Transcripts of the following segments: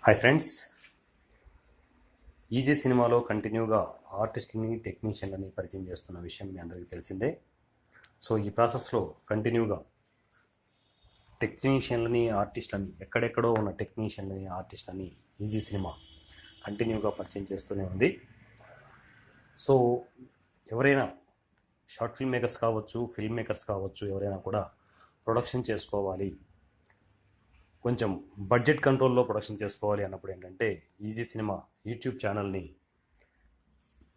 Hi friends, easy సినిమాలో కంటిన్యూగా ఆర్టిస్టులని టెక్నీషియన్లని పరిచయం చేస్తున్న విషయం మీ అందరికీ తెలిసిందే. సో ఈ ప్రాసెస్లో కంటిన్యూగా టెక్నీషియన్లని ఆర్టిస్టులని ఎక్కడెక్కడో ఉన్న టెక్నీషియన్లని ఆర్టిస్టులని ఈజీ సినిమా కంటిన్యూగా పరిచయం చేస్తూనే ఉంది. సో ఎవరైనా షార్ట్ ఫిల్మ్ మేకర్స్ కావచ్చు, ఫిల్మ్ మేకర్స్ కావచ్చు, ఎవరైనా కూడా ప్రొడక్షన్ చేసుకోవాలి, కొంచెం బడ్జెట్ కంట్రోల్లో ప్రొడక్షన్ చేసుకోవాలి అన్నప్పుడు ఏంటంటే ఈజీ సినిమా యూట్యూబ్ ఛానల్ని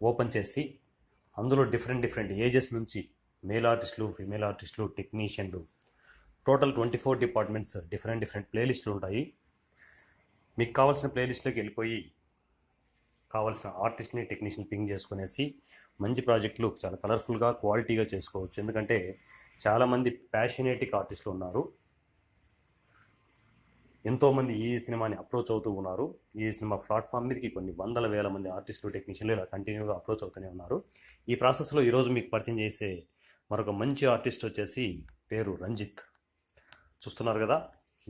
ఓపెన్ చేసి అందులో డిఫరెంట్ ఏజెస్ నుంచి మేల్ ఆర్టిస్టులు, ఫీమేల్ ఆర్టిస్టులు, టెక్నీషియన్లు, టోటల్ 24 డిపార్ట్మెంట్స్ డిఫరెంట్ ప్లేలిస్టులు ఉంటాయి. మీకు కావాల్సిన ప్లేలిస్ట్లోకి వెళ్ళిపోయి కావాల్సిన ఆర్టిస్ట్ని, టెక్నీషియన్ పింగ్ చేసుకునేసి మంచి ప్రాజెక్టులు చాలా కలర్ఫుల్గా, క్వాలిటీగా చేసుకోవచ్చు. ఎందుకంటే చాలామంది ప్యాషనేటిక్ ఆర్టిస్టులు ఉన్నారు. ఎంతోమంది ఈ సినిమాని అప్రోచ్ అవుతూ ఉన్నారు. ఈ సినిమా ప్లాట్ఫామ్ మీదకి కొన్ని వందల వేల మంది ఆర్టిస్టులు, టెక్నీషియన్లు ఇలా కంటిన్యూగా అప్రోచ్ అవుతూనే ఉన్నారు. ఈ ప్రాసెస్లో ఈరోజు మీకు పరిచయం చేసే మరొక మంచి ఆర్టిస్ట్ వచ్చేసి పేరు రంజిత్. చూస్తున్నారు కదా,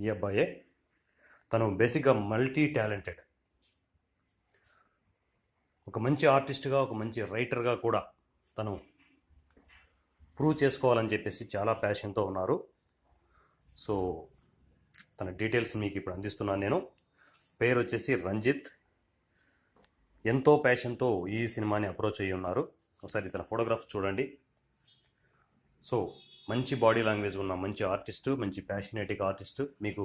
ఈ అబ్బాయే. తను బేసిక్గా మల్టీ టాలెంటెడ్, ఒక మంచి ఆర్టిస్ట్గా, ఒక మంచి రైటర్గా కూడా తను ప్రూవ్ చేసుకోవాలని చెప్పేసి చాలా ప్యాషన్తో ఉన్నారు. సో తన డీటెయిల్స్ మీకు ఇప్పుడు అందిస్తున్నాను నేను. పేరు వచ్చేసి రంజిత్. ఎంతో ప్యాషన్తో ఈ సినిమాని అప్రోచ్ అయ్యి ఉన్నారు. ఒకసారి తన ఫోటోగ్రాఫ్ చూడండి. సో మంచి బాడీ లాంగ్వేజ్ ఉన్న మంచి ఆర్టిస్టు, మంచి ప్యాషనేటిక్ ఆర్టిస్టు. మీకు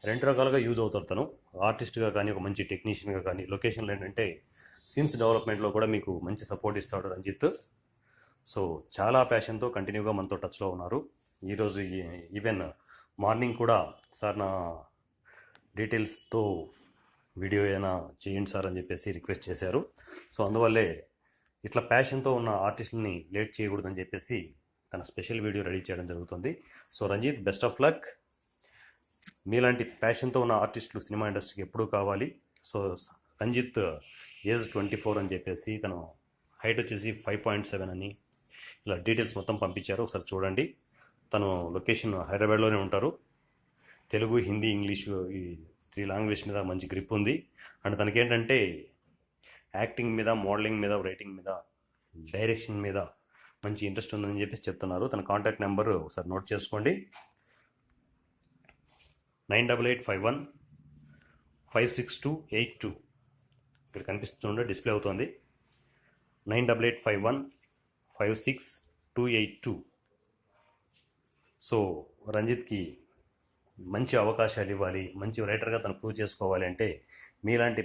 రెండు రకాలుగా యూజ్ అవుతారు. తను ఆర్టిస్ట్గా కానీ, ఒక మంచి టెక్నీషియన్గా కానీ. లొకేషన్లో ఏంటంటే సీన్స్ డెవలప్మెంట్లో కూడా మీకు మంచి సపోర్ట్ ఇస్తాడు రంజిత్. సో చాలా ప్యాషన్తో కంటిన్యూగా మనతో టచ్లో ఉన్నారు. ఈరోజు ఈవెన్ మార్నింగ్ కూడా సార్ నా డీటెయిల్స్తో వీడియో అయినా చేయండి సార్ అని చెప్పేసి రిక్వెస్ట్ చేశారు. సో అందువల్లే ఇట్లా ప్యాషన్తో ఉన్న ఆర్టిస్టులని లేట్ చేయకూడదని చెప్పేసి తన స్పెషల్ వీడియో రెడీ చేయడం జరుగుతుంది. So Ranjit, best of luck. మీలాంటి ప్యాషన్తో ఉన్న ఆర్టిస్టులు సినిమా ఇండస్ట్రీకి ఎప్పుడూ కావాలి. సో రంజిత్ ఏజ్ 24 అని చెప్పేసి, తను హైట్ వచ్చేసి 5.7 అని ఇలా డీటెయిల్స్ మొత్తం పంపించారు. ఒకసారి చూడండి. తను లొకేషన్ హైదరాబాద్లోనే ఉంటారు. తెలుగు, హిందీ, ఇంగ్లీషు ఈ 3 లాంగ్వేజ్ మీద మంచి గ్రిప్ ఉంది. అండ్ తనకేంటంటే యాక్టింగ్ మీద, మోడలింగ్ మీద, రైటింగ్ మీద, డైరెక్షన్ మీద మంచి ఇంట్రెస్ట్ ఉందని చెప్పేసి చెప్తున్నారు. తన కాంటాక్ట్ నెంబర్ ఒకసారి నోట్ చేసుకోండి. 9885156282. ఇక్కడ కనిపిస్తుండే డిస్ప్లే అవుతుంది. 9885156282. సో రంజిత్కి మంచి అవకాశాలు ఇవ్వాలి, మంచి రైటర్గా తను ప్రూవ్ చేసుకోవాలి అంటే మీలాంటి